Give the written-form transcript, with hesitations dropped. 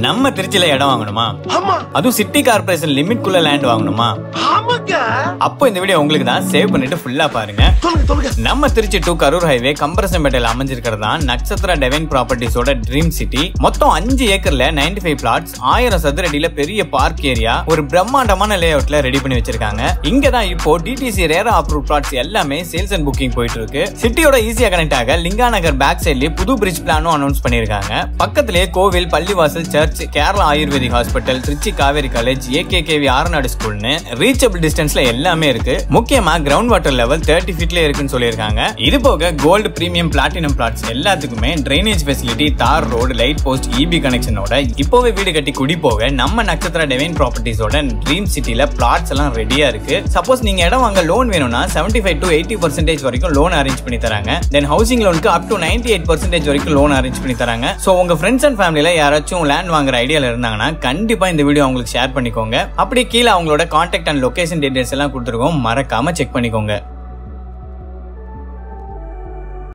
நம்ம திருச்சியில இடம் வாங்கணுமா? அதுவும் சிட்டி கார்பரேஷன் லிமிட் குள்ள லேண்ட் வாங்கணுமா? அப்போ இந்த வீடியோ உங்களுக்கு தான். சேவ் பண்ணிட்டு ஃபுல்லா பாருங்க. நம்ம திருச்சி டு கரூர் ஹைவே கம்பரசம்பேட்டையில அமைஞ்சிருக்கிறதா நட்சத்திர டிவைன் ப்ராப்பர்ட்டிஸோட ட்ரீம் சிட்டி. மொத்தம் 5 ஏக்கர்ல 95 பிளாட்ஸ், 1000 சதுர அடியில பெரிய பார்க் ஏரியா, ஒரு பிரம்மாண்டமான லே அவுட்ல ரெடி பண்ணி வச்சிருக்காங்க. இங்கதான் இப்போ டிடிசி ரேரா அப்ரூவ் பிளாட்ஸ் எல்லாமே சேல்ஸ் அண்ட் புக்கிங் போயிட்டு இருக்கு. சிட்டியோட ஈஸியா கனெக்ட் ஆக லிங்கா நகர் பேக் சைட்லயே புது பிரிட்ஜ் பிளானும் அனௌன்ஸ் பண்ணிருக்காங்க. பக்கத்திலேயே கோவில், பள்ளிவாசல், church, Kerala ayurvedic hospital, Trichy Kaveri college, AKKV ஆர்நாடு ஸ்கூல்னு ரீச்சபிள் டிஸ்டன்ஸ்ல எல்லாமே இருக்கு. முக்கியமா கிரவுண்ட் வாட்டர் லெவல் 30 ஃபீட்ல இருக்குன்னு சொல்லியிருக்காங்க. இது போக கோல்டு, பிரீமியம், பிளாட்டினம் பிளாட்ஸ் எல்லாத்துக்குமே டிரைனேஜ் ஃபெசிலிட்டி, தார் ரோடு, லைட் போஸ்ட், இபி கனெக்ஷனோட இப்போவே வீடு கட்டி குடி போக நம்ம நட்சத்திர டிவைன் ப்ராப்பர்ட்டிஸோட ட்ரீம் சிட்டில பிளாட்ஸ் எல்லாம் ரெடியா இருக்கு. சப்போஸ் நீங்க இடம் வாங்க லோன் வேணும்னா 75 to 80% வரைக்கும் லோன் அரேஞ்ச் பண்ணி தராங்க. தென் ஹவுசிங் லோனுக்கு அப் டு 98% வரைக்கும் லோன் அரேஞ்ச் பண்ணி தராங்க. சோ உங்க ஃப்ரெண்ட்ஸ் அண்ட் ஃபேமிலில யாராச்சும் லேண்ட் வாங்குற ஐடியால இருந்தாங்கன்னா கண்டிப்பா இந்த வீடியோ அவங்களுக்கு ஷேர் பண்ணிக்கோங்க. அப்படியே கீழே அவங்களோட கான்டாக்ட் அண்ட் லொகேஷன் டீடைல்ஸ் எல்லாம் கொடுத்துருக்கோம், மறக்காம செக் பண்ணிக்கோங்க.